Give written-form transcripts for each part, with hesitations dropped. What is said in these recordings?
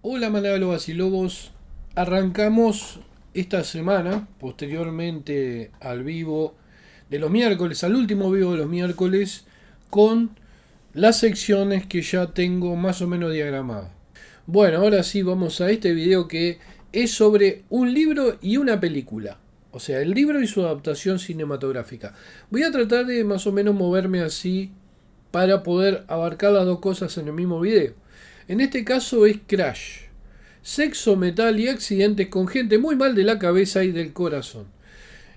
Hola Manálogos y Lobos, arrancamos esta semana, posteriormente al vivo de los miércoles, al último vivo de los miércoles, con las secciones que ya tengo más o menos diagramadas. Bueno, ahora sí vamos a este video que es sobre un libro y una película. O sea, el libro y su adaptación cinematográfica. Voy a tratar de más o menos moverme así para poder abarcar las dos cosas en el mismo video. En este caso es Crash. Sexo, metal y accidentes con gente muy mal de la cabeza y del corazón.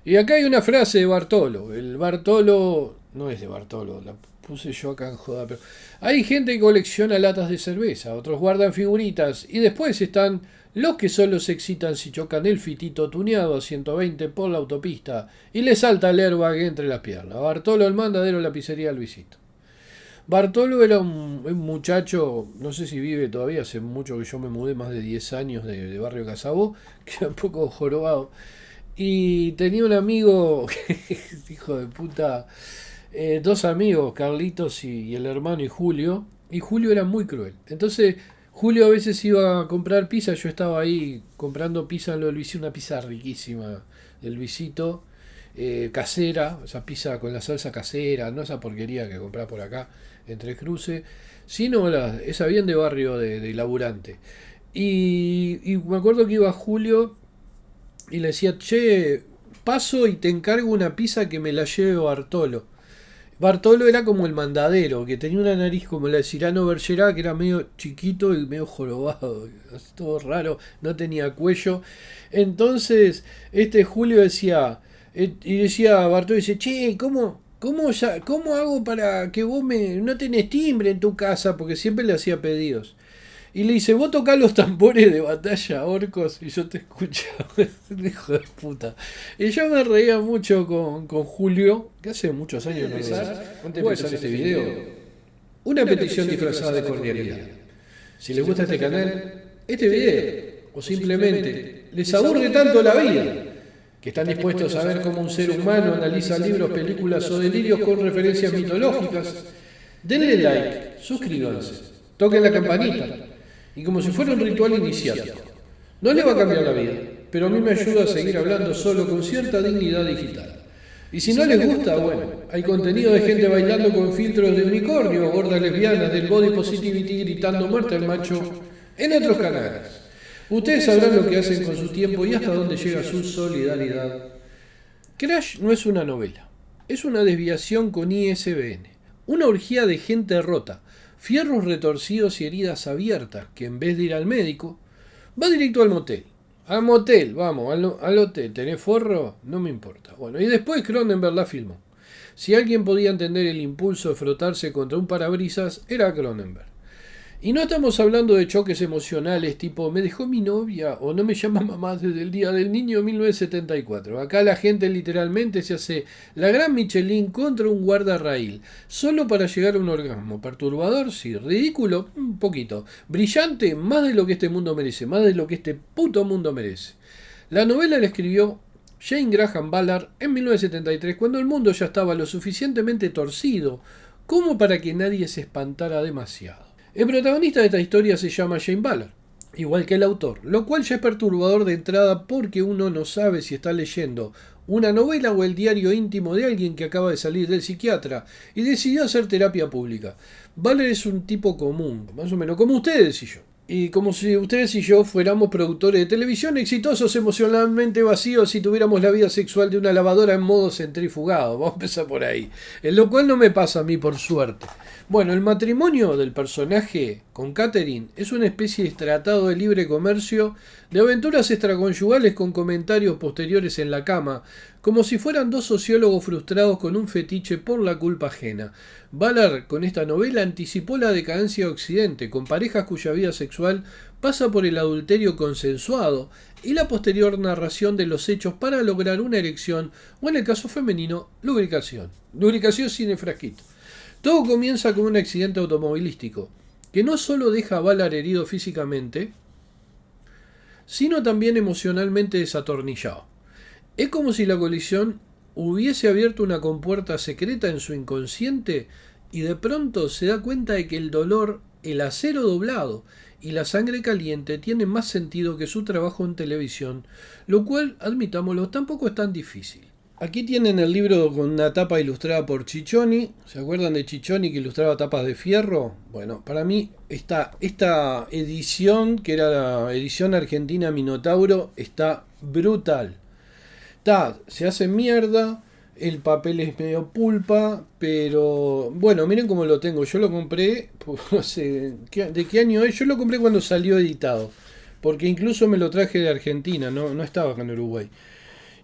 Y acá hay una frase de Bartolo. El Bartolo no es de Bartolo, la puse yo acá en joda, pero hay gente que colecciona latas de cerveza, otros guardan figuritas y después están los que solo se excitan si chocan el fitito tuneado a 120 por la autopista y le salta el airbag entre las piernas. Bartolo, el mandadero de la pizzería Luisito. Bartolo era un muchacho, no sé si vive todavía, hace mucho que yo me mudé, más de 10 años de Barrio Casabó, que era un poco jorobado. Y tenía un amigo, hijo de puta, dos amigos, Carlitos y el hermano y Julio. Y Julio era muy cruel. Entonces, Julio a veces iba a comprar pizza, yo estaba ahí comprando pizza en lo de Luisito, una pizza riquísima del Luisito, casera, esa pizza con la salsa casera, no esa porquería que comprás por acá, entre cruces, sino esa bien de barrio de laburante. Y me acuerdo que iba Julio y le decía, che, paso y te encargo una pizza que me la lleve Bartolo. Bartolo era como el mandadero, que tenía una nariz como la de Cyrano Bergerac, que era medio chiquito y medio jorobado, todo raro, no tenía cuello. Entonces, este Julio decía, y decía Bartolo, dice, che, ¿cómo hago para que vos no tenés timbre en tu casa? Porque siempre le hacía pedidos. Y le dice, vos tocás los tambores de batalla, orcos, y yo te escuchaba. Hijo de puta. Y yo me reía mucho con Julio, que hace muchos años no empezar. Antes de empezar este video, una petición disfrazada de cordialidad. Si les gusta este canal, este video, o simplemente les aburre tanto la vida, que están dispuestos a ver cómo un ser humano analiza libros, películas o delirios con referencias mitológicas, denle like, suscríbanse, toquen la campanita. Y como si fuera un ritual iniciático. No le va a cambiar la vida, pero a mí me ayuda a seguir hablando solo con cierta dignidad digital. Y si no les gusta, bueno, hay contenido de gente bailando con filtros de unicornio, gordas lesbianas, del body positivity gritando muerte al macho en otros canales. Ustedes sabrán lo que hacen con su tiempo y hasta dónde llega su solidaridad. Crash no es una novela, es una desviación con ISBN, una orgía de gente rota, fierros retorcidos y heridas abiertas, que en vez de ir al médico, va directo al motel. Al motel, vamos, al hotel. ¿Tenés forro? No me importa. Bueno, y después Cronenberg la filmó. Si alguien podía entender el impulso de frotarse contra un parabrisas, era Cronenberg. Y no estamos hablando de choques emocionales tipo me dejó mi novia o no me llama mamá desde el Día del Niño 1974. Acá la gente literalmente se hace la gran Michelin contra un guardarraíl, solo para llegar a un orgasmo. Perturbador, sí. Ridículo, un poquito. Brillante, más de lo que este mundo merece, más de lo que este puto mundo merece. La novela la escribió Jane Graham Ballard en 1973, cuando el mundo ya estaba lo suficientemente torcido como para que nadie se espantara demasiado. El protagonista de esta historia se llama Jane Ballard, igual que el autor, lo cual ya es perturbador de entrada porque uno no sabe si está leyendo una novela o el diario íntimo de alguien que acaba de salir del psiquiatra y decidió hacer terapia pública. Ballard es un tipo común, más o menos como ustedes y yo. Y como si ustedes y yo fuéramos productores de televisión exitosos, emocionalmente vacíos y tuviéramos la vida sexual de una lavadora en modo centrifugado. Vamos a empezar por ahí. Lo cual no me pasa a mí, por suerte. Bueno, el matrimonio del personaje con Catherine es una especie de tratado de libre comercio de aventuras extraconyugales con comentarios posteriores en la cama, como si fueran dos sociólogos frustrados con un fetiche por la culpa ajena. Ballard con esta novela anticipó la decadencia de Occidente, con parejas cuya vida sexual pasa por el adulterio consensuado y la posterior narración de los hechos para lograr una erección o, en el caso femenino, lubricación. Lubricación sin el frasquito. Todo comienza con un accidente automovilístico, que no solo deja a Ballard herido físicamente, sino también emocionalmente desatornillado. Es como si la colisión hubiese abierto una compuerta secreta en su inconsciente y de pronto se da cuenta de que el dolor, el acero doblado y La sangre caliente tiene más sentido que su trabajo en televisión, lo cual, admitámoslo, tampoco es tan difícil. Aquí tienen el libro con una tapa ilustrada por Ciccioni. ¿Se acuerdan de Ciccioni que ilustraba tapas de fierro? Bueno, para mí esta edición, que era la edición argentina Minotauro, está brutal. Se hace mierda, el papel es medio pulpa, pero bueno, miren cómo lo tengo. Yo lo compré, no sé, ¿de qué año es? Yo lo compré cuando salió editado, porque incluso me lo traje de Argentina, no estaba acá en Uruguay.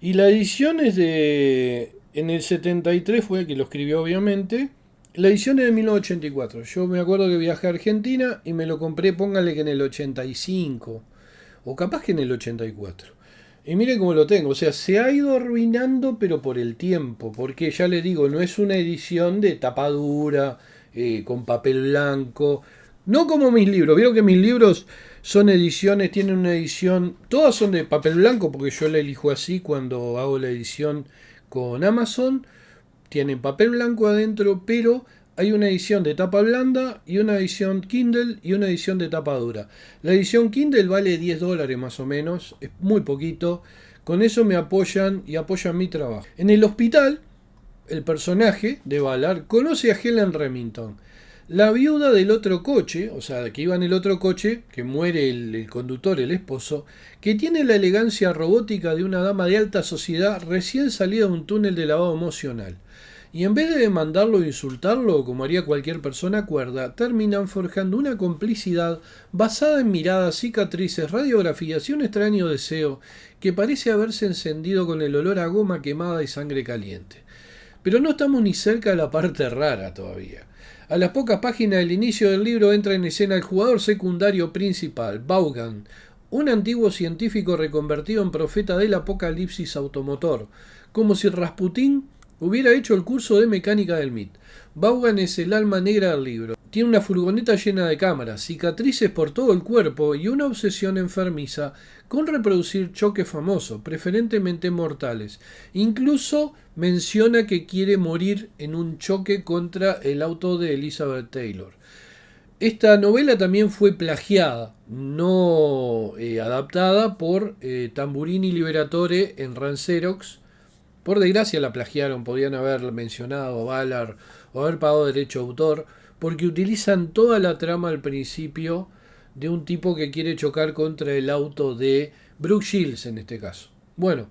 Y la edición es de... En el 73 fue que lo escribió, obviamente. La edición es de 1984. Yo me acuerdo que viajé a Argentina y me lo compré, póngale que en el 85. O capaz que en el 84. Y miren cómo lo tengo. O sea, se ha ido arruinando, pero por el tiempo. Porque ya les digo, no es una edición de tapadura, con papel blanco. No como mis libros. Vieron que mis libros son ediciones, tienen una edición, todas son de papel blanco porque yo la elijo así cuando hago la edición con Amazon. Tienen papel blanco adentro, pero hay una edición de tapa blanda y una edición Kindle y una edición de tapa dura. La edición Kindle vale $10 más o menos, es muy poquito. Con eso me apoyan y apoyan mi trabajo. En el hospital, el personaje de Ballard conoce a Helen Remington, la viuda del otro coche, o sea, que iba en el otro coche, que muere el conductor, el esposo, que tiene la elegancia robótica de una dama de alta sociedad recién salida de un túnel de lavado emocional. Y en vez de demandarlo e insultarlo, como haría cualquier persona cuerda, terminan forjando una complicidad basada en miradas, cicatrices, radiografías y un extraño deseo que parece haberse encendido con el olor a goma quemada y sangre caliente. Pero no estamos ni cerca de la parte rara todavía. A las pocas páginas del inicio del libro entra en escena el jugador secundario principal, Vaughan, un antiguo científico reconvertido en profeta del apocalipsis automotor, como si Rasputín hubiera hecho el curso de mecánica del MIT. Vaughan es el alma negra del libro. Tiene una furgoneta llena de cámaras, cicatrices por todo el cuerpo y una obsesión enfermiza con reproducir choques famosos, preferentemente mortales. Incluso menciona que quiere morir en un choque contra el auto de Elizabeth Taylor. Esta novela también fue plagiada, no adaptada por Tamburini Liberatore en Rancerox. Por desgracia la plagiaron, podían haber mencionado a Ballard o haber pagado derecho a autor, porque utilizan toda la trama al principio de un tipo que quiere chocar contra el auto de Brooke Shields en este caso. Bueno,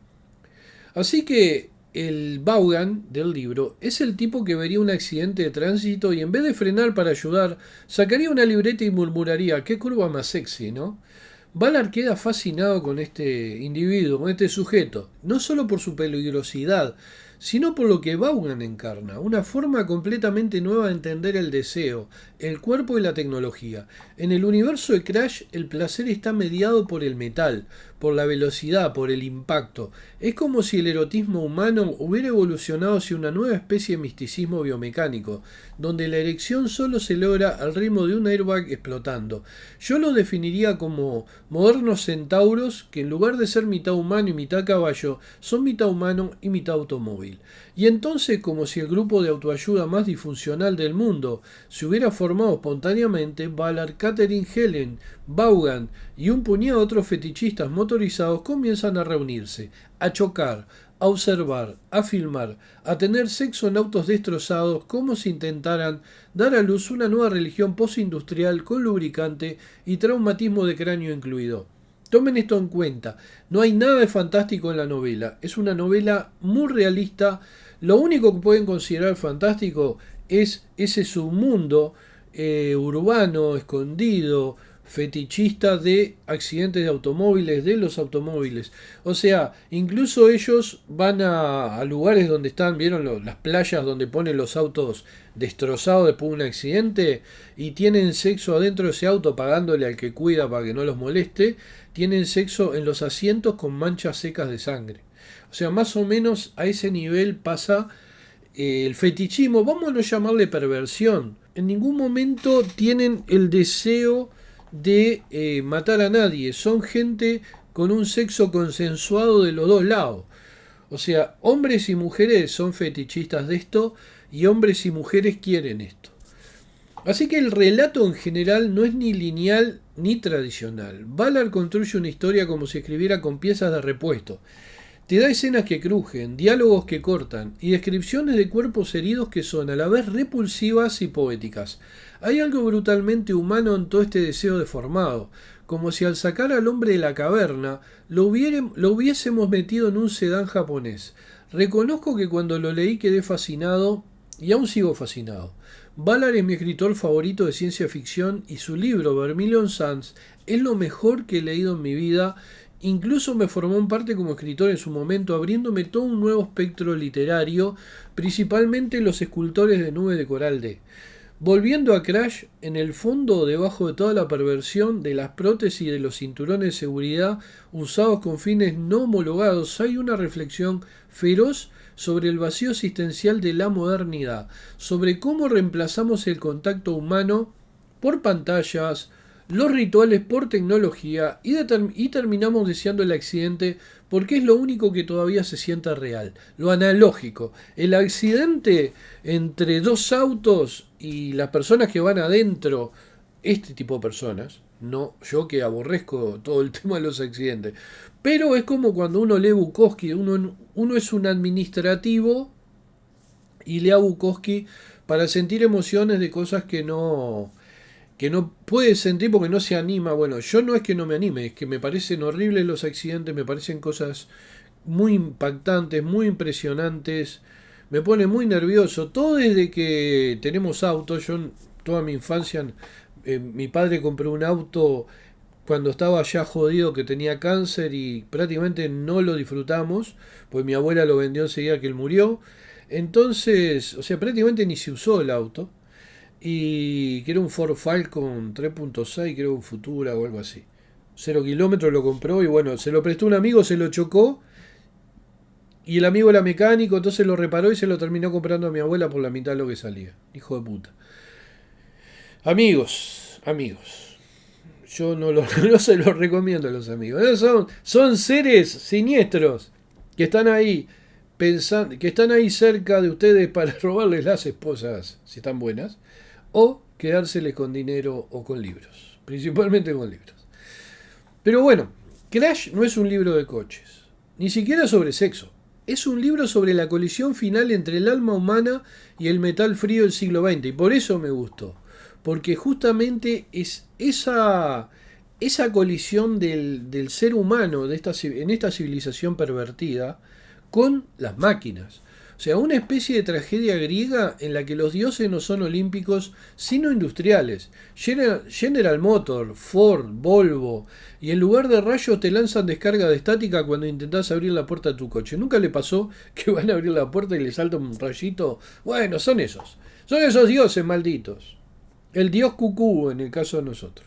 así que el Vaughan del libro es el tipo que vería un accidente de tránsito y en vez de frenar para ayudar, sacaría una libreta y murmuraría: qué curva más sexy, ¿no? Ballard queda fascinado con este individuo, con este sujeto, no solo por su peligrosidad, sino por lo que Vaughan encarna, una forma completamente nueva de entender el deseo, el cuerpo y la tecnología. En el universo de Crash, el placer está mediado por el metal, por la velocidad, por el impacto. Es como si el erotismo humano hubiera evolucionado hacia una nueva especie de misticismo biomecánico, donde la erección solo se logra al ritmo de un airbag explotando. Yo lo definiría como modernos centauros que en lugar de ser mitad humano y mitad caballo, son mitad humano y mitad automóvil. Y entonces, como si el grupo de autoayuda más disfuncional del mundo se hubiera formado espontáneamente, Ballard, Catherine Helen, Vaughan y un puñado de otros fetichistas motorizados comienzan a reunirse, a chocar, a observar, a filmar, a tener sexo en autos destrozados, como si intentaran dar a luz una nueva religión postindustrial con lubricante y traumatismo de cráneo incluido. Tomen esto en cuenta, no hay nada de fantástico en la novela, es una novela muy realista. Lo único que pueden considerar fantástico es ese submundo urbano, escondido, fetichista de accidentes de automóviles, de los automóviles. O sea, incluso ellos van a lugares donde están, vieron las playas donde ponen los autos destrozados después de un accidente y tienen sexo adentro de ese auto pagándole al que cuida para que no los moleste. Tienen sexo en los asientos con manchas secas de sangre. O sea, más o menos a ese nivel pasa el fetichismo, vamos a no llamarle perversión. En ningún momento tienen el deseo de matar a nadie. Son gente con un sexo consensuado de los dos lados. O sea, hombres y mujeres son fetichistas de esto y hombres y mujeres quieren esto. Así que el relato en general no es ni lineal ni tradicional. Ballard construye una historia como si escribiera con piezas de repuesto. Te da escenas que crujen, diálogos que cortan y descripciones de cuerpos heridos que son a la vez repulsivas y poéticas. Hay algo brutalmente humano en todo este deseo deformado, como si al sacar al hombre de la caverna lo hubiésemos metido en un sedán japonés. Reconozco que cuando lo leí quedé fascinado y aún sigo fascinado. Ballard es mi escritor favorito de ciencia ficción y su libro Vermilion Suns es lo mejor que he leído en mi vida. Incluso me formó en parte como escritor en su momento, abriéndome todo un nuevo espectro literario, principalmente los escultores de nubes de coral D. Volviendo a Crash, en el fondo, debajo de toda la perversión de las prótesis y de los cinturones de seguridad usados con fines no homologados, hay una reflexión feroz sobre el vacío existencial de la modernidad, sobre cómo reemplazamos el contacto humano por pantallas, los rituales por tecnología y terminamos deseando el accidente porque es lo único que todavía se sienta real, lo analógico. El accidente entre dos autos y las personas que van adentro, este tipo de personas, no yo que aborrezco todo el tema de los accidentes, pero es como cuando uno lee Bukowski, uno es un administrativo y lee a Bukowski para sentir emociones de cosas que no puede sentir porque no se anima. Bueno, yo no es que no me anime, es que me parecen horribles los accidentes, me parecen cosas muy impactantes, muy impresionantes, me pone muy nervioso. Todo desde que tenemos autos, yo toda mi infancia, mi padre compró un auto cuando estaba ya jodido que tenía cáncer y prácticamente no lo disfrutamos, pues mi abuela lo vendió enseguida que él murió. Entonces, o sea, prácticamente ni se usó el auto y que era un Ford Falcon 3.6, creo un Futura o algo así. 0 kilómetros lo compró y bueno, se lo prestó un amigo, se lo chocó y el amigo era mecánico, entonces lo reparó y se lo terminó comprando a mi abuela por la mitad de lo que salía. Hijo de puta. Amigos, yo no se los recomiendo a los amigos. Son seres siniestros que están ahí pensando, que están ahí cerca de ustedes para robarles las esposas, si están buenas, o quedárseles con dinero o con libros, principalmente con libros. Pero bueno, Crash no es un libro de coches, ni siquiera sobre sexo. Es un libro sobre la colisión final entre el alma humana y el metal frío del siglo XX, y por eso me gustó. Porque justamente es esa colisión del ser humano en esta civilización pervertida con las máquinas. O sea, una especie de tragedia griega en la que los dioses no son olímpicos, sino industriales. General Motors, Ford, Volvo, y en lugar de rayos te lanzan descarga de estática cuando intentás abrir la puerta de tu coche. ¿Nunca le pasó que van a abrir la puerta y le salta un rayito? Bueno, son esos. Son esos dioses malditos. El dios cucú en el caso de nosotros.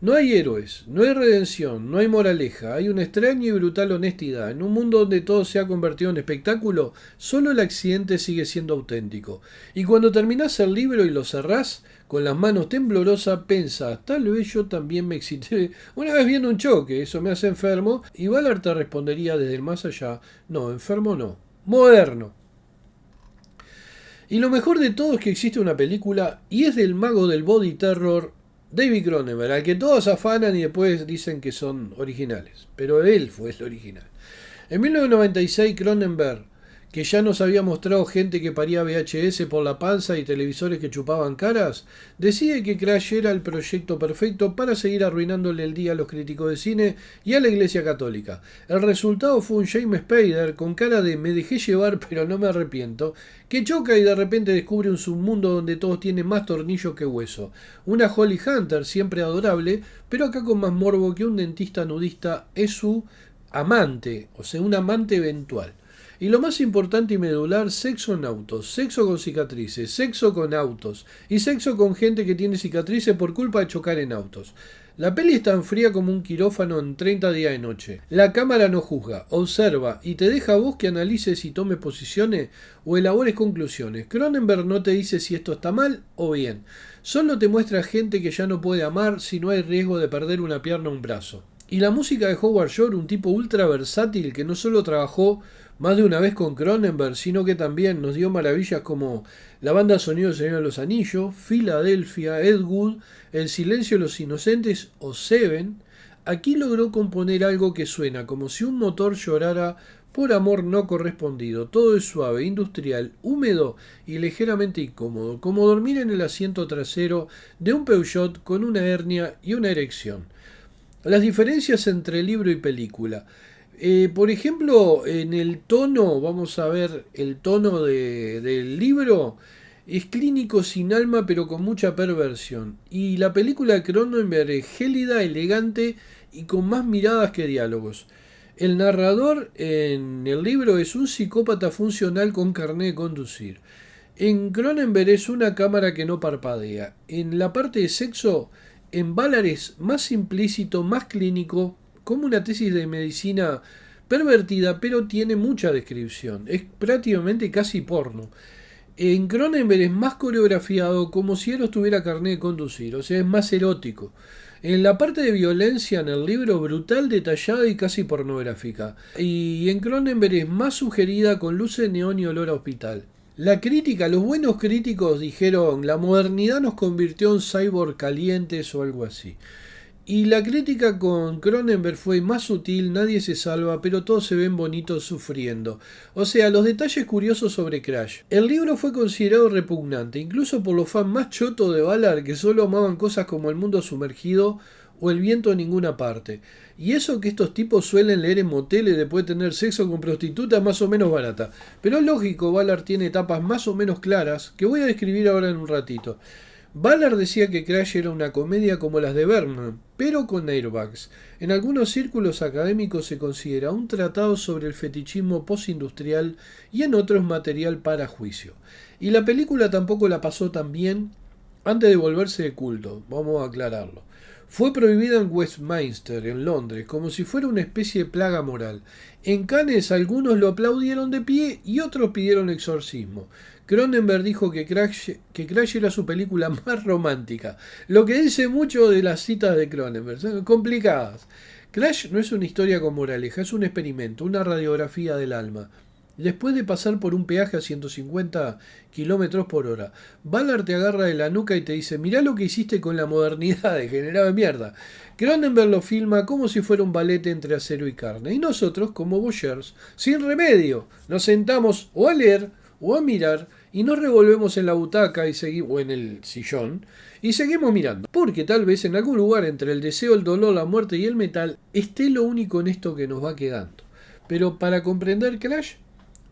No hay héroes, no hay redención, no hay moraleja, hay una extraña y brutal honestidad. En un mundo donde todo se ha convertido en espectáculo, solo el accidente sigue siendo auténtico. Y cuando terminás el libro y lo cerrás, con las manos temblorosas, pensás, tal vez yo también me excité una vez viendo un choque, eso me hace enfermo, y Ballard te respondería desde el más allá, no, enfermo no, moderno. Y lo mejor de todo es que existe una película, y es del mago del body terror, David Cronenberg, al que todos afanan y después dicen que son originales. Pero él fue el original. En 1996 Cronenberg, que ya nos había mostrado gente que paría VHS por la panza y televisores que chupaban caras, decide que Crash era el proyecto perfecto para seguir arruinándole el día a los críticos de cine y a la Iglesia Católica. El resultado fue un James Spader con cara de me dejé llevar pero no me arrepiento, que choca y de repente descubre un submundo donde todos tienen más tornillos que hueso. Una Holly Hunter siempre adorable, pero acá con más morbo que un dentista nudista es su amante, o sea, un amante eventual. Y lo más importante y medular, sexo en autos, sexo con cicatrices, sexo con autos y sexo con gente que tiene cicatrices por culpa de chocar en autos. La peli es tan fría como un quirófano en 30 días de noche. La cámara no juzga, observa y te deja a vos que analices y tomes posiciones o elabores conclusiones. Cronenberg no te dice si esto está mal o bien. Solo te muestra gente que ya no puede amar si no hay riesgo de perder una pierna o un brazo. Y la música de Howard Shore, un tipo ultra versátil que no solo trabajó más de una vez con Cronenberg, sino que también nos dio maravillas como la banda sonido del Señor de los Anillos, Filadelfia, Ed Wood, El silencio de los inocentes o Seven. Aquí logró componer algo que suena como si un motor llorara por amor no correspondido. Todo es suave, industrial, húmedo y ligeramente incómodo, como dormir en el asiento trasero de un Peugeot con una hernia y una erección. Las diferencias entre libro y película. Por ejemplo, en el tono, vamos a ver, el tono del libro es clínico sin alma pero con mucha perversión. Y la película de Cronenberg es gélida, elegante y con más miradas que diálogos. El narrador en el libro es un psicópata funcional con carné de conducir. En Cronenberg es una cámara que no parpadea. En la parte de sexo, en Ballard es más implícito, más clínico, como una tesis de medicina pervertida, pero tiene mucha descripción. Es prácticamente casi porno. En Cronenberg es más coreografiado, como si él tuviera carné de conducir, o sea, es más erótico. En la parte de violencia en el libro, brutal, detallada y casi pornográfica. Y en Cronenberg es más sugerida, con luces neón y olor a hospital. La crítica, los buenos críticos dijeron, la modernidad nos convirtió en cyborg calientes o algo así. Y la crítica con Cronenberg fue más sutil, nadie se salva, pero todos se ven bonitos sufriendo. O sea, los detalles curiosos sobre Crash. El libro fue considerado repugnante, incluso por los fans más chotos de Ballard, que solo amaban cosas como el mundo sumergido o el viento en ninguna parte. Y eso que estos tipos suelen leer en moteles después de tener sexo con prostitutas más o menos baratas. Pero es lógico, Ballard tiene etapas más o menos claras, que voy a describir ahora en un ratito. Ballard decía que Crash era una comedia como las de Bergman, pero con airbags. En algunos círculos académicos se considera un tratado sobre el fetichismo postindustrial y en otros material para juicio. Y la película tampoco la pasó tan bien antes de volverse de culto, vamos a aclararlo. Fue prohibida en Westminster, en Londres, como si fuera una especie de plaga moral. En Cannes algunos lo aplaudieron de pie y otros pidieron exorcismo. Cronenberg dijo que Crash era su película más romántica, lo que dice mucho de las citas de Cronenberg, son complicadas. Crash no es una historia con moraleja, es un experimento, una radiografía del alma. Después de pasar por un peaje a 150 kilómetros por hora, Ballard te agarra de la nuca y te dice, mirá lo que hiciste con la modernidad, degenerado de mierda. Cronenberg lo filma como si fuera un ballet entre acero y carne. Y nosotros, como voyeurs, sin remedio, nos sentamos o a leer o a mirar y nos revolvemos en la butaca o en el sillón y seguimos mirando. Porque tal vez en algún lugar entre el deseo, el dolor, la muerte y el metal esté lo único honesto que nos va quedando. Pero para comprender Crash,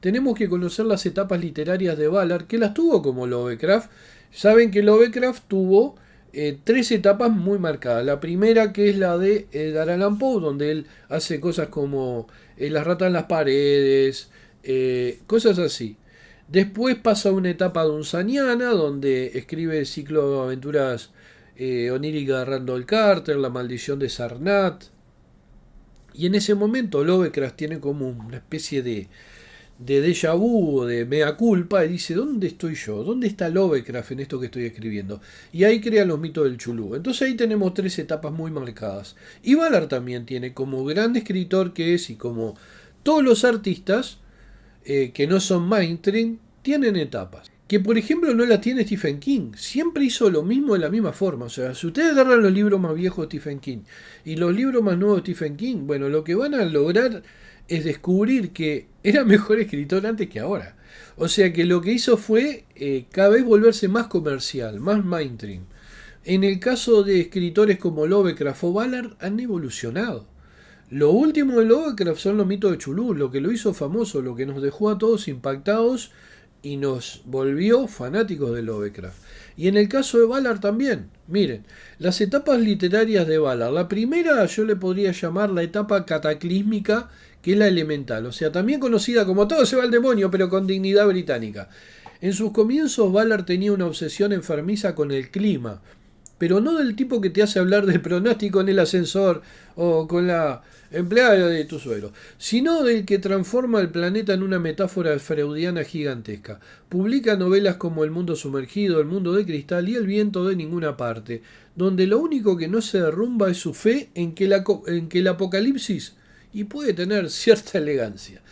tenemos que conocer las etapas literarias de Ballard, que las tuvo como Lovecraft. Saben que Lovecraft tuvo tres etapas muy marcadas. La primera, que es la de Edgar Allan Poe, donde él hace cosas como las ratas en las paredes, cosas así. Después pasa a una etapa dunzaniana, donde escribe el ciclo de aventuras oníricas de Randall Carter, La maldición de Sarnath. Y en ese momento Lovecraft tiene como una especie de déjà vu o de mea culpa y dice, ¿dónde estoy yo? ¿Dónde está Lovecraft en esto que estoy escribiendo? Y ahí crea los mitos del Chulú. Entonces ahí tenemos tres etapas muy marcadas. Y Ballard también tiene, como gran escritor que es y como todos los artistas que no son mainstream, tienen etapas. Que por ejemplo no las tiene Stephen King. Siempre hizo lo mismo de la misma forma. O sea, si ustedes agarran los libros más viejos de Stephen King y los libros más nuevos de Stephen King, bueno, lo que van a lograr es descubrir que era mejor escritor antes que ahora. O sea que lo que hizo fue cada vez volverse más comercial, más mainstream. En el caso de escritores como Lovecraft o Ballard han evolucionado. Lo último de Lovecraft son los mitos de Chulú, lo que lo hizo famoso, lo que nos dejó a todos impactados y nos volvió fanáticos de Lovecraft. Y en el caso de Ballard también. Miren, las etapas literarias de Ballard. La primera yo le podría llamar la etapa cataclísmica, que es la elemental. O sea, también conocida como Todo se va al demonio, pero con dignidad británica. En sus comienzos Ballard tenía una obsesión enfermiza con el clima. Pero no del tipo que te hace hablar del pronóstico en el ascensor o con la empleada de tu suegro, sino del que transforma el planeta en una metáfora freudiana gigantesca. Publica novelas como El mundo sumergido, El mundo de cristal y El viento de ninguna parte, donde lo único que no se derrumba es su fe en que el apocalipsis y puede tener cierta elegancia.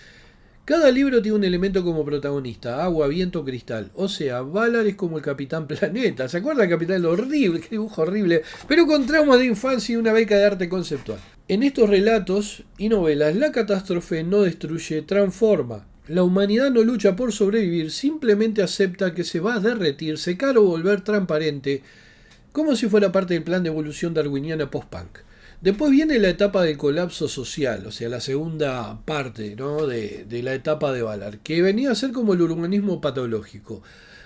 Cada libro tiene un elemento como protagonista, agua, viento, cristal. O sea, Valar es como el Capitán Planeta. ¿Se acuerdan del Capitán? Lo horrible, qué dibujo horrible, pero con traumas de infancia y una beca de arte conceptual. En estos relatos y novelas, la catástrofe no destruye, transforma. La humanidad no lucha por sobrevivir, simplemente acepta que se va a derretir, secar o volver transparente, como si fuera parte del plan de evolución darwiniana post-punk. Después viene la etapa del colapso social, o sea, la segunda parte, ¿no?, de la etapa de Valar, que venía a ser como el urbanismo patológico.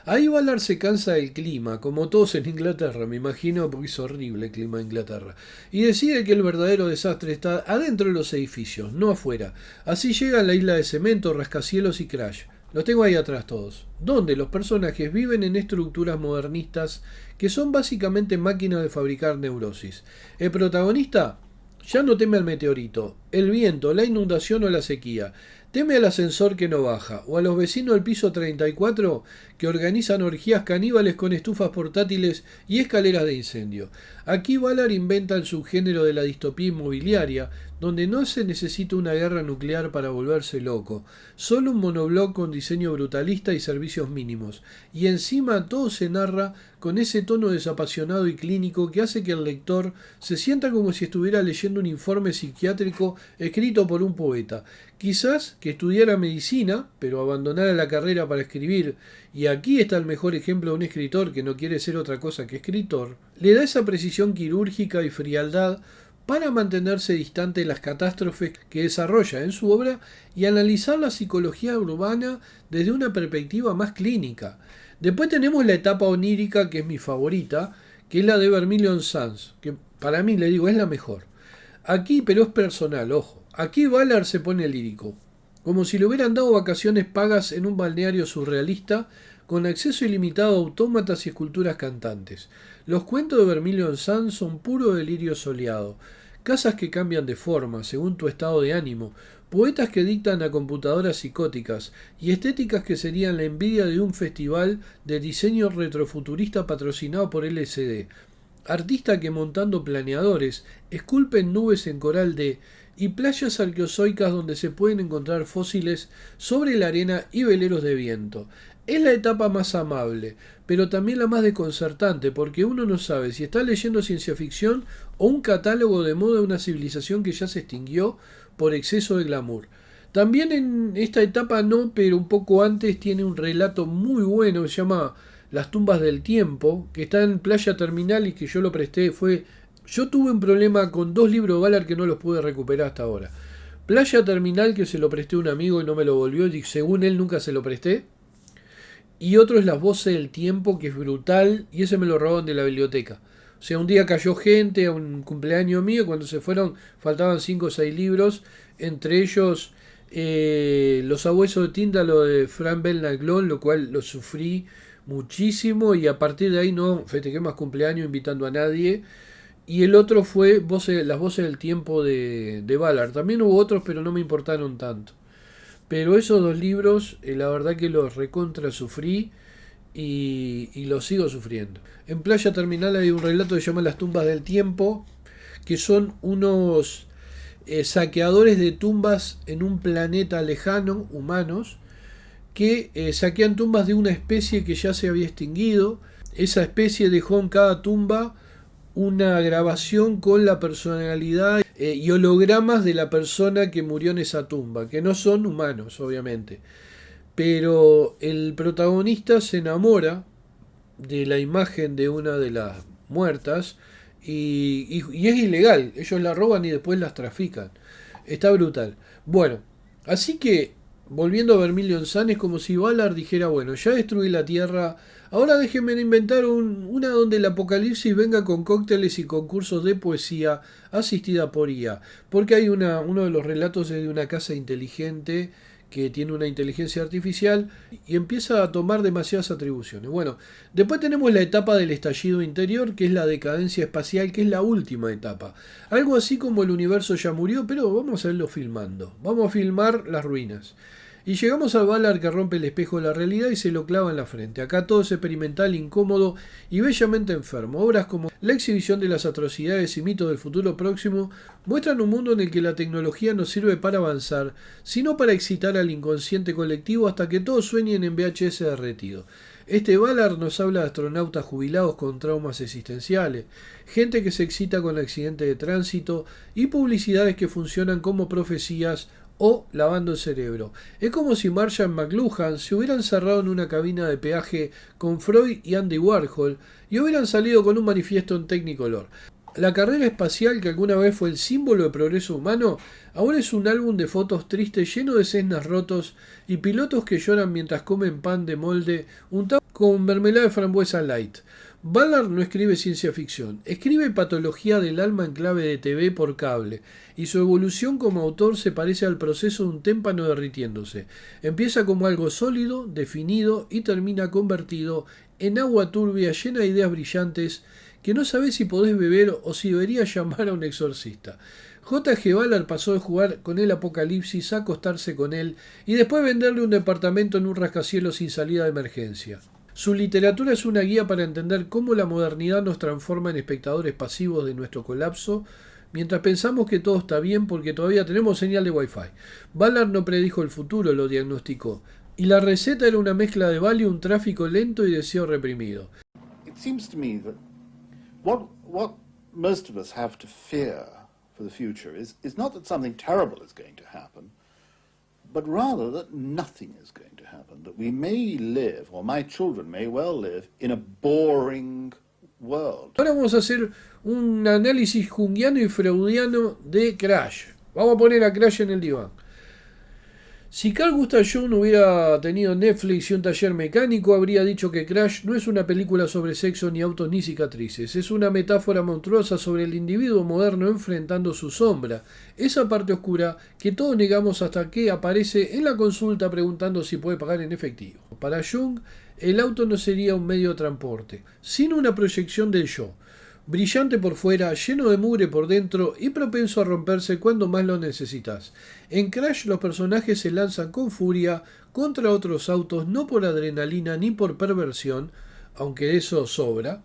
Ahí Valar se cansa del clima, como todos en Inglaterra, me imagino, porque es horrible el clima de Inglaterra, y decide que el verdadero desastre está adentro de los edificios, no afuera. Así llega a la isla de cemento, rascacielos y Crash. Los tengo ahí atrás todos, donde los personajes viven en estructuras modernistas que son básicamente máquinas de fabricar neurosis. El protagonista ya no teme al meteorito, el viento, la inundación o la sequía. Teme al ascensor que no baja, o a los vecinos del piso 34 que organizan orgías caníbales con estufas portátiles y escaleras de incendio. Aquí Valar inventa el subgénero de la distopía inmobiliaria, donde no se necesita una guerra nuclear para volverse loco, solo un monobloc con diseño brutalista y servicios mínimos, y encima todo se narra con ese tono desapasionado y clínico que hace que el lector se sienta como si estuviera leyendo un informe psiquiátrico escrito por un poeta, quizás que estudiara medicina, pero abandonara la carrera para escribir, y aquí está el mejor ejemplo de un escritor que no quiere ser otra cosa que escritor, le da esa precisión quirúrgica y frialdad para mantenerse distante de las catástrofes que desarrolla en su obra y analizar la psicología urbana desde una perspectiva más clínica. Después tenemos la etapa onírica, que es mi favorita, que es la de Vermilion Sands, que para mí, le digo, es la mejor. Aquí, pero es personal, ojo, aquí Valar se pone lírico, como si le hubieran dado vacaciones pagas en un balneario surrealista, con acceso ilimitado a autómatas y esculturas cantantes. Los cuentos de Vermilion Sands son puro delirio soleado, casas que cambian de forma según tu estado de ánimo, poetas que dictan a computadoras psicóticas y estéticas que serían la envidia de un festival de diseño retrofuturista patrocinado por LSD. Artista que montando planeadores esculpen nubes en coral de y playas arqueozoicas donde se pueden encontrar fósiles sobre la arena y veleros de viento. Es la etapa más amable, pero también la más desconcertante, porque uno no sabe si está leyendo ciencia ficción o un catálogo de moda de una civilización que ya se extinguió por exceso de glamour. También en esta etapa no, pero un poco antes tiene un relato muy bueno que se llama Las tumbas del tiempo, que está en Playa Terminal y que yo lo presté. Yo tuve un problema con 2 libros de Valar que no los pude recuperar hasta ahora. Playa Terminal, que se lo presté a un amigo y no me lo volvió, y según él nunca se lo presté. Y otro es Las voces del tiempo, que es brutal, y ese me lo robaron de la biblioteca. O sea, un día cayó gente a un cumpleaños mío, cuando se fueron faltaban 5 o 6 libros, entre ellos Los abuesos de Tíndalo de Fran Belnaglón, lo cual lo sufrí muchísimo, y a partir de ahí no festejé más cumpleaños invitando a nadie. Y el otro fue Las voces del tiempo de Valar. También hubo otros, pero no me importaron tanto. Pero esos 2 libros, la verdad que los recontra sufrí y los sigo sufriendo. En Playa Terminal hay un relato que se llama Las tumbas del tiempo, que son unos saqueadores de tumbas en un planeta lejano, humanos, que saquean tumbas de una especie que ya se había extinguido. Esa especie dejó en cada tumba una grabación con la personalidad y hologramas de la persona que murió en esa tumba, que no son humanos, obviamente. Pero el protagonista se enamora de la imagen de una de las muertas y es ilegal. Ellos la roban y después las trafican. Está brutal. Bueno, así que, volviendo a Vermilion Sun, es como si Valar dijera, bueno, ya destruí la Tierra, ahora déjenme inventar una donde el apocalipsis venga con cócteles y concursos de poesía asistida por IA. Porque hay uno de los relatos es de una casa inteligente que tiene una inteligencia artificial y empieza a tomar demasiadas atribuciones. Bueno, después tenemos la etapa del estallido interior, que es la decadencia espacial, que es la última etapa. Algo así como el universo ya murió, pero vamos a verlo filmando. Vamos a filmar las ruinas. Y llegamos al Valar que rompe el espejo de la realidad y se lo clava en la frente. Acá todo es experimental, incómodo y bellamente enfermo. Obras como La exhibición de las atrocidades y mitos del futuro próximo muestran un mundo en el que la tecnología no sirve para avanzar, sino para excitar al inconsciente colectivo hasta que todos sueñen en VHS derretido. Este Valar nos habla de astronautas jubilados con traumas existenciales, gente que se excita con accidentes de tránsito y publicidades que funcionan como profecías o lavando el cerebro. Es como si Marshall McLuhan se hubieran encerrado en una cabina de peaje con Freud y Andy Warhol y hubieran salido con un manifiesto en Technicolor. La carrera espacial, que alguna vez fue el símbolo de progreso humano, ahora es un álbum de fotos tristes lleno de cennas rotos y pilotos que lloran mientras comen pan de molde untado con mermelada de frambuesa light. Ballard no escribe ciencia ficción, escribe patología del alma en clave de TV por cable, y su evolución como autor se parece al proceso de un témpano derritiéndose. Empieza como algo sólido, definido, y termina convertido en agua turbia llena de ideas brillantes que no sabés si podés beber o si deberías llamar a un exorcista. J.G. Ballard pasó de jugar con el apocalipsis a acostarse con él y después venderle un departamento en un rascacielos sin salida de emergencia. Su literatura es una guía para entender cómo la modernidad nos transforma en espectadores pasivos de nuestro colapso, mientras pensamos que todo está bien porque todavía tenemos señal de Wi-Fi. Ballard no predijo el futuro, lo diagnosticó. Y la receta era una mezcla de Valium, tráfico lento y deseo reprimido. It seems to me that what most of us have to fear for the future is not that something terrible is going to happen, but rather that nothing is going to happen, that we may live, or my children may well live, in a boring world. Ahora vamos a hacer un análisis junguiano y freudiano de Crash. Vamos a poner a Crash en el diván. Si Carl Gustav Jung hubiera tenido Netflix y un taller mecánico, habría dicho que Crash no es una película sobre sexo, ni autos, ni cicatrices. Es una metáfora monstruosa sobre el individuo moderno enfrentando su sombra, esa parte oscura que todos negamos hasta que aparece en la consulta preguntando si puede pagar en efectivo. Para Jung, el auto no sería un medio de transporte, sino una proyección del yo. Brillante por fuera, lleno de mugre por dentro y propenso a romperse cuando más lo necesitas. En Crash los personajes se lanzan con furia contra otros autos no por adrenalina ni por perversión, aunque eso sobra,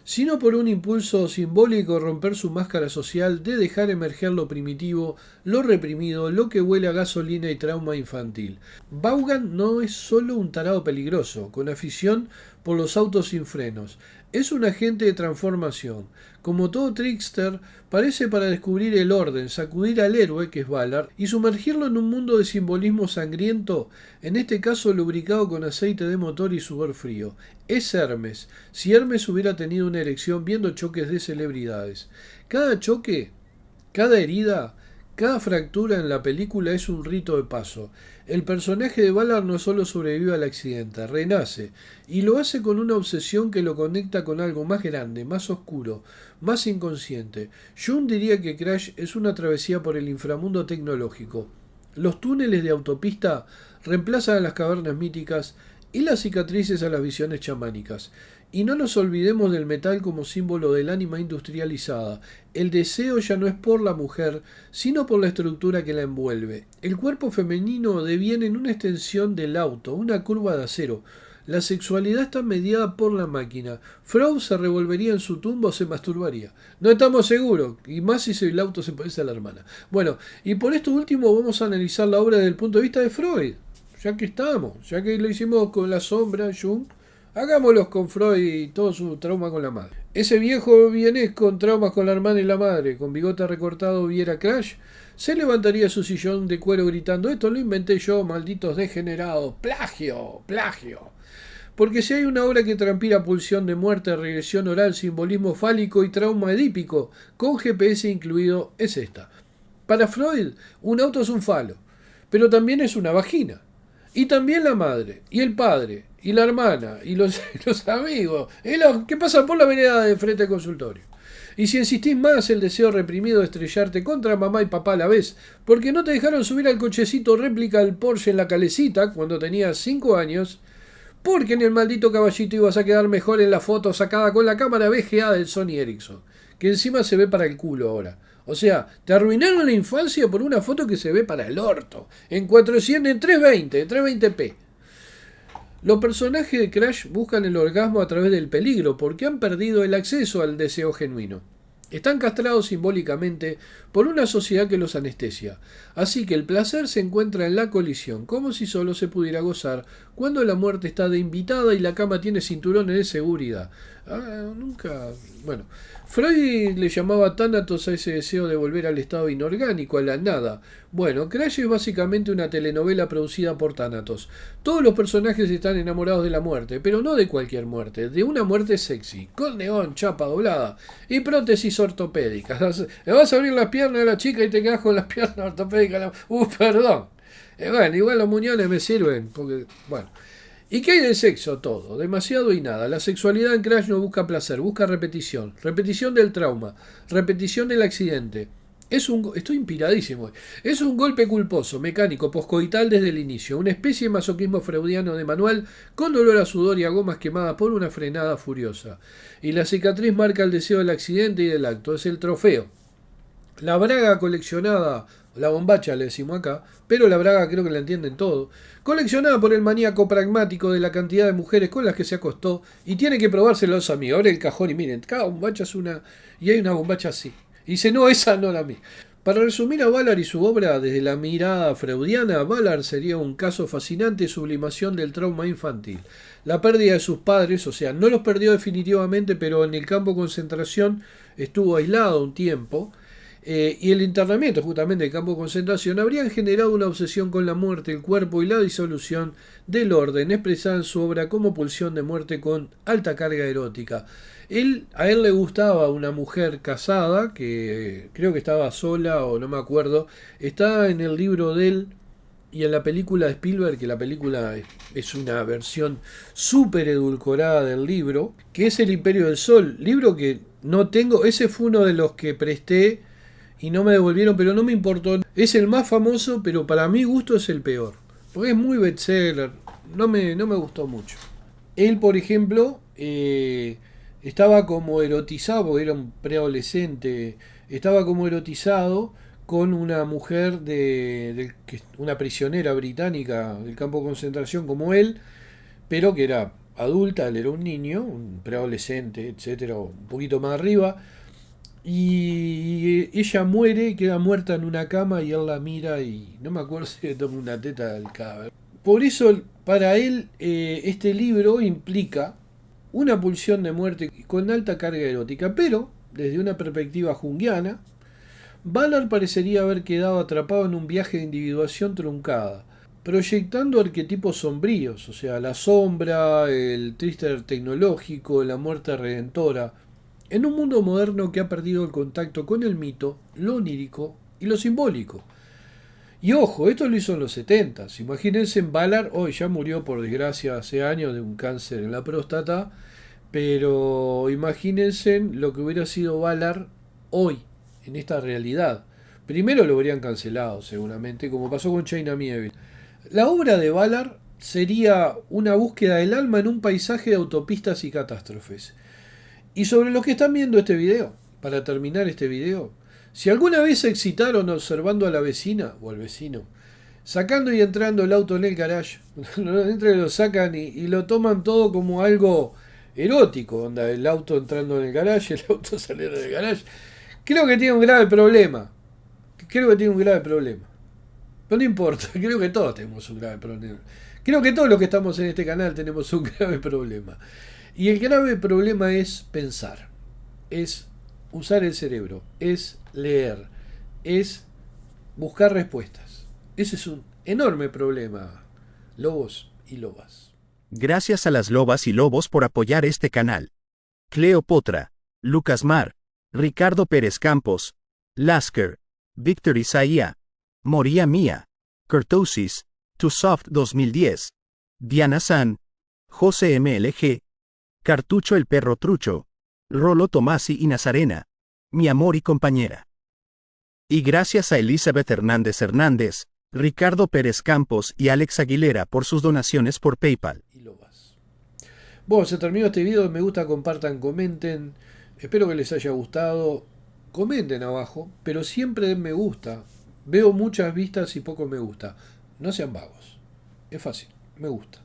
sino por un impulso simbólico de romper su máscara social, de dejar emerger lo primitivo, lo reprimido, lo que huele a gasolina y trauma infantil. Vaughan no es solo un tarado peligroso, con afición por los autos sin frenos. Es un agente de transformación. Como todo trickster, parece para descubrir el orden, sacudir al héroe, que es Ballard, y sumergirlo en un mundo de simbolismo sangriento, en este caso lubricado con aceite de motor y sudor frío. Es Hermes. Si Hermes hubiera tenido una erección viendo choques de celebridades. Cada choque, cada herida, cada fractura en la película es un rito de paso. El personaje de Ballard no solo sobrevive al accidente, renace, y lo hace con una obsesión que lo conecta con algo más grande, más oscuro, más inconsciente. Jung diría que Crash es una travesía por el inframundo tecnológico. Los túneles de autopista reemplazan a las cavernas míticas y las cicatrices a las visiones chamánicas. Y no nos olvidemos del metal como símbolo del ánima industrializada. El deseo ya no es por la mujer, sino por la estructura que la envuelve. El cuerpo femenino deviene en una extensión del auto, una curva de acero. La sexualidad está mediada por la máquina. Freud se revolvería en su tumba o se masturbaría. No estamos seguros, y más si el auto se parece a la hermana. Bueno, y por esto último vamos a analizar la obra desde el punto de vista de Freud. Ya que estamos, ya que lo hicimos con la sombra, Jung, hagámoslo con Freud y todo su trauma con la madre. Ese viejo vienés con traumas con la hermana y la madre, con bigote recortado, viera Crash, se levantaría su sillón de cuero gritando: esto lo inventé yo, malditos degenerados, plagio, plagio. Porque si hay una obra que transpira pulsión de muerte, regresión oral, simbolismo fálico y trauma edípico, con GPS incluido, es esta. Para Freud, un auto es un falo, pero también es una vagina. Y también la madre, y el padre, y la hermana, y los amigos, y los que pasan por la vereda de frente al consultorio. Y si insistís más, el deseo reprimido de estrellarte contra mamá y papá a la vez, porque no te dejaron subir al cochecito réplica del Porsche en la Calecita cuando tenías 5 años, porque en el maldito caballito ibas a quedar mejor en la foto sacada con la cámara VGA del Sony Ericsson, que encima se ve para el culo ahora. O sea, te arruinaron la infancia por una foto que se ve para el orto. En 400, en 320, 320p. Los personajes de Crash buscan el orgasmo a través del peligro porque han perdido el acceso al deseo genuino. Están castrados simbólicamente por una sociedad que los anestesia. Así que el placer se encuentra en la colisión, como si solo se pudiera gozar cuando la muerte está de invitada y la cama tiene cinturones de seguridad. Nunca... Bueno, Freud le llamaba tánatos a ese deseo de volver al estado inorgánico, a la nada. Bueno, Crash es básicamente una telenovela producida por tánatos. Todos los personajes están enamorados de la muerte, pero no de cualquier muerte, de una muerte sexy, con neón, chapa doblada y prótesis ortopédicas. Le vas a abrir las piernas a la chica y te quedas con las piernas ortopédicas. Perdón. Bueno, igual los muñones me sirven, porque, bueno. ¿Y qué hay de sexo? Todo, demasiado y nada. La sexualidad en Crash no busca placer, busca repetición. Repetición del trauma, repetición del accidente. Estoy inspiradísimo. Es un golpe culposo, mecánico, poscoital desde el inicio. Una especie de masoquismo freudiano de manual con dolor a sudor y a gomas quemadas por una frenada furiosa. Y la cicatriz marca el deseo del accidente y del acto. Es el trofeo. La braga coleccionada, la bombacha le decimos acá, pero la braga creo que la entienden todo, coleccionada por el maníaco pragmático de la cantidad de mujeres con las que se acostó y tiene que probárselo a los amigos. Ahora el cajón y miren, cada bombacha es una y hay una bombacha así. Y dice, no, esa no la mía. Para resumir a Ballard y su obra desde la mirada freudiana, Ballard sería un caso fascinante de sublimación del trauma infantil. La pérdida de sus padres, o sea, no los perdió definitivamente, pero en el campo de concentración estuvo aislado un tiempo. Y el internamiento justamente del campo de concentración habrían generado una obsesión con la muerte, el cuerpo y la disolución del orden, expresada en su obra como pulsión de muerte con alta carga erótica. A él le gustaba una mujer casada, que creo que estaba sola o no me acuerdo, está en el libro de él y en la película de Spielberg, que la película es una versión súper edulcorada del libro, que es El Imperio del Sol, libro que no tengo, ese fue uno de los que presté y no me devolvieron, pero no me importó. Es el más famoso, pero para mi gusto es el peor. Porque es muy bestseller. No me gustó mucho. Él, por ejemplo, estaba como erotizado, porque era un preadolescente. Estaba como erotizado con una mujer, una prisionera británica del campo de concentración como él, pero que era adulta, él era un niño, un preadolescente, etcétera, un poquito más arriba. Y ella muere y queda muerta en una cama y él la mira y no me acuerdo si le toma una teta del cadáver. Por eso para él este libro implica una pulsión de muerte con alta carga erótica, pero desde una perspectiva junguiana, Ballard parecería haber quedado atrapado en un viaje de individuación truncada, proyectando arquetipos sombríos, o sea, la sombra, el thriller tecnológico, la muerte redentora, en un mundo moderno que ha perdido el contacto con el mito, lo onírico y lo simbólico. Y ojo, esto lo hizo en los 70. Imagínense en Ballard, hoy ya murió por desgracia hace años de un cáncer en la próstata, pero imagínense lo que hubiera sido Ballard hoy, en esta realidad. Primero lo habrían cancelado seguramente, como pasó con China Miéville. La obra de Ballard sería una búsqueda del alma en un paisaje de autopistas y catástrofes. Y sobre los que están viendo este video, para terminar este video, si alguna vez se excitaron observando a la vecina o al vecino, sacando y entrando el auto en el garage, lo sacan y lo toman todo como algo erótico, onda, el auto entrando en el garage, el auto saliendo del garage, creo que tiene un grave problema. Pero no importa, creo que todos tenemos un grave problema. Creo que todos los que estamos en este canal tenemos un grave problema. Y el grave problema es pensar, es usar el cerebro, es leer, es buscar respuestas. Ese es un enorme problema, lobos y lobas. Gracias a las lobas y lobos por apoyar este canal. Cleopatra, Lucas Mar, Ricardo Pérez Campos, Lasker, Víctor Isaía, Moría Mía, Curtosis, Tusoft 2010, Diana San, José MLG, Cartucho el Perro Trucho, Rolo Tomasi y Nazarena, mi amor y compañera. Y gracias a Elizabeth Hernández, Ricardo Pérez Campos y Alex Aguilera por sus donaciones por PayPal. Bueno, se terminó este video. Me gusta, compartan, comenten. Espero que les haya gustado. comenten abajo, pero siempre den me gusta. Veo muchas vistas y poco me gusta. No sean vagos. Es fácil, me gusta.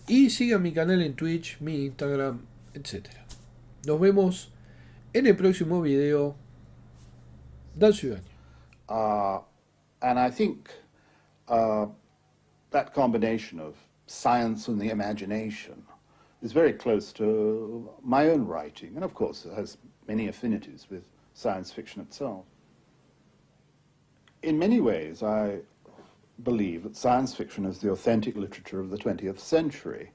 Y sigan mi canal en Twitch, mi Instagram, etcétera. Nos vemos en el próximo video. Dan Ciudaño. And I think that combination of science and the imagination is very close to my own writing, and of course it has many affinities with science fiction itself. In many ways, I believe that science fiction is the authentic literature of the 20th century.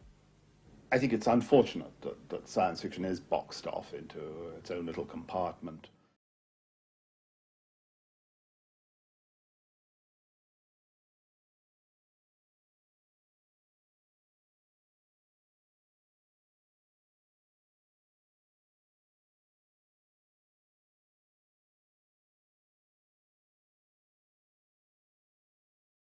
I think it's unfortunate that science fiction is boxed off into its own little compartment.